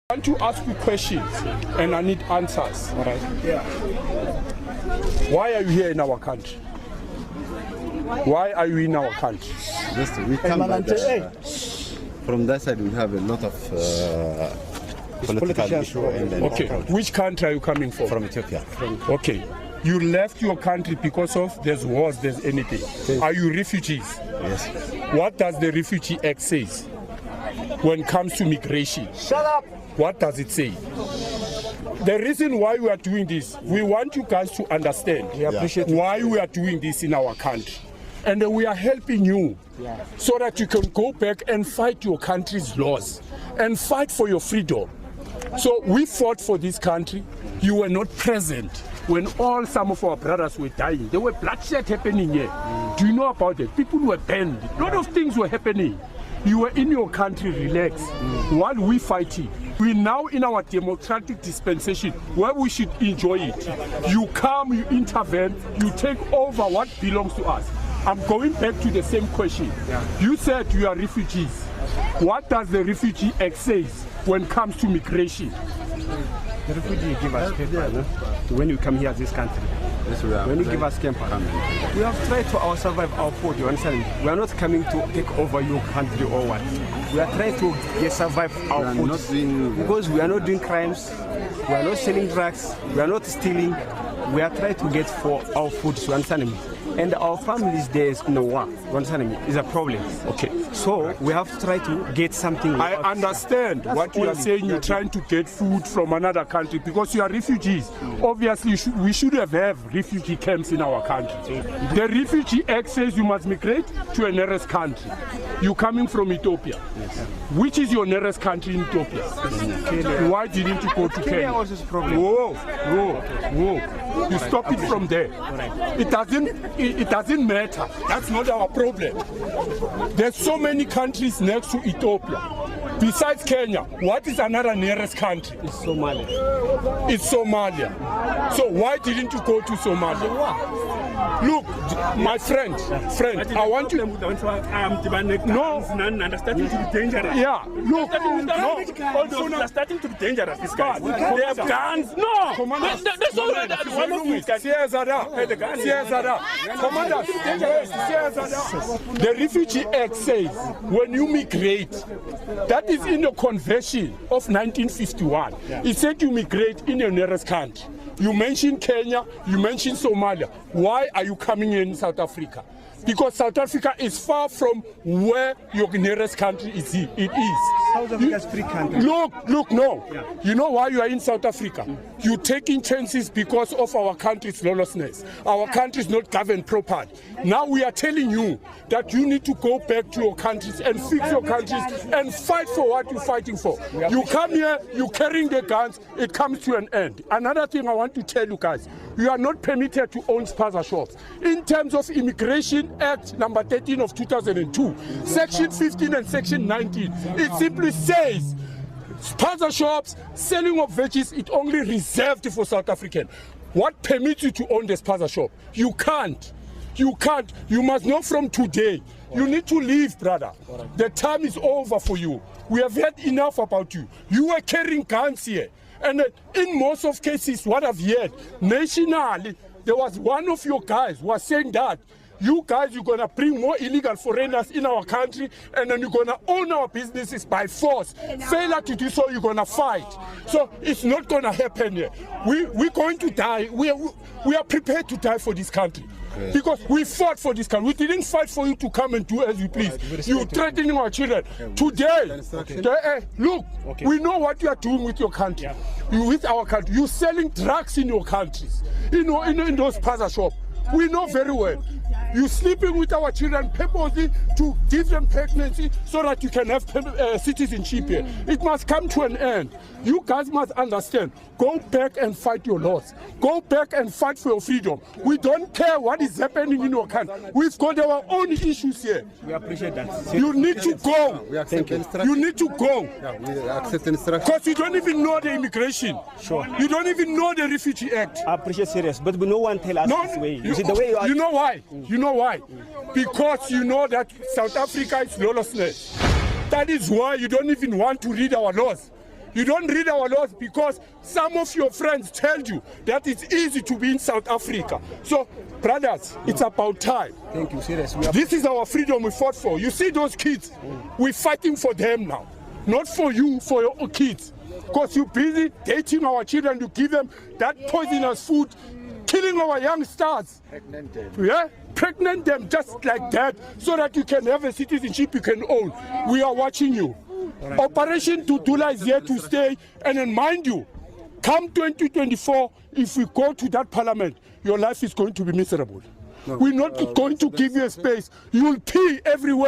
I want to ask you questions and I need answers. All right. Yeah. Why are you here in our country? Why are you in our country? We come by from that side we have a lot of political issues. Okay. Which country are you coming from? From Ethiopia. Okay. You left your country because of there's wars, there's anything. Yes. Are you refugees? Yes. What does the Refugee Act say when it comes to migration? Shut up! What does it say? The reason why we are doing this, we want you guys to understand why we are doing this in our country. And we are helping you so that you can go back and fight your country's laws and fight for your freedom. So we fought for this country. You were not present when some of our brothers were dying. There were bloodshed happening here. Do you know about it? People were banned. A lot of things were happening. You were in your country, relax, while we fighting. We're now in our democratic dispensation where we should enjoy it. You come, you intervene, you take over what belongs to us. I'm going back to the same question. You said you are refugees. What does the Refugee Act say when it comes to migration? The refugee give us paper, no? When you come here to this country. Yes, when you give us camper, we have tried to survive our food, you understand? We are not coming to take over your country or what. We are trying to survive our food. Because we are not doing crimes, we are not selling drugs, we are not stealing. We are trying to get for our food, you understand me? And our families there is no war, you understand me? It's a problem. Okay. So we have to try to get something. I understand what you are saying. You're trying to get food from another country because you are refugees. Obviously, we should have refugee camps in our country. The Refugee Act says you must migrate to a nearest country. You're coming from Ethiopia. Which is your nearest country in Ethiopia? Why didn't you go to Kenya? Whoa. You stop it from there. It doesn't matter. That's not our problem. There's so many countries next to Ethiopia. Besides Kenya, what is another nearest country? It's Somalia. It's Somalia. So why didn't you go to Somalia? Look, my friend, I want you. No, and starting to be dangerous. Yeah, look, no, are starting to be dangerous. This guy, they have guns. No, that's all. One of you can. Commander, the Refugee Act says when you migrate, that is in the Convention of 1951. It said you migrate in your nearest country. You mentioned Kenya, you mentioned Somalia. Why are you coming in South Africa? Because South Africa is far from where your nearest country is. It is. South Africa's free country. Look, no. You know why you are in South Africa? You're taking chances because of our country's lawlessness. Our country is not governed properly. Now we are telling you that you need to go back to your countries and fix your countries and fight for what you're fighting for. You come here, you're carrying the guns, it comes to an end. Another thing I want to tell you guys, you are not permitted to own spaza shops. In terms of Immigration Act number 13 of 2002, Section 15 and Section 19, it simply says spaza shops, selling of veggies, it only reserved for South African. What permits you to own the spaza shop? You can't. You can't. You must know from today. You need to leave, brother. The time is over for you. We have heard enough about you. You were carrying guns here. And in most of cases, what I've heard, nationally, there was one of your guys who was saying that you guys, you're going to bring more illegal foreigners in our country and then you're going to own our businesses by force. Failure to do so, you're going to fight. So it's not going to happen here. We're going to die. We are prepared to die for this country. Because we fought for this country. We didn't fight for you to come and do as you please. You're threatening our children. Today, look, we know what you are doing with your country. With our country. You're selling drugs in your countries. In those spaza shops. We know very well. You're sleeping with our children purposely to give them pregnancy so that you can have citizenship here. It must come to an end. You guys must understand. Go back and fight your laws. Go back and fight for your freedom. We don't care what is happening in your country. We've got our own issues here. We appreciate that. You need to go. Thank you. You need to go. We accept instruction. Because you don't even know the immigration. Sure. You don't even know the Refugee Act. I appreciate serious, but no one tell us this way. You see, the way you are. You know why? You know why? Because you know that South Africa is lawlessness. That is why you don't even want to read our laws. You don't read our laws because some of your friends tell you that it's easy to be in South Africa. So, brothers, it's about time. Thank you, serious. This is our freedom we fought for. You see those kids? We're fighting for them now. Not for you, for your kids. Because you're busy dating our children to give them that poisonous food, killing our young stars. Pregnant them. Yeah? Pregnant them just like that so that you can have a citizenship you can own. We are watching you. Operation Tutula is here to stay. And then mind you, come 2024, if we go to that parliament, your life is going to be miserable. We're not going to give you a space. You'll pee everywhere.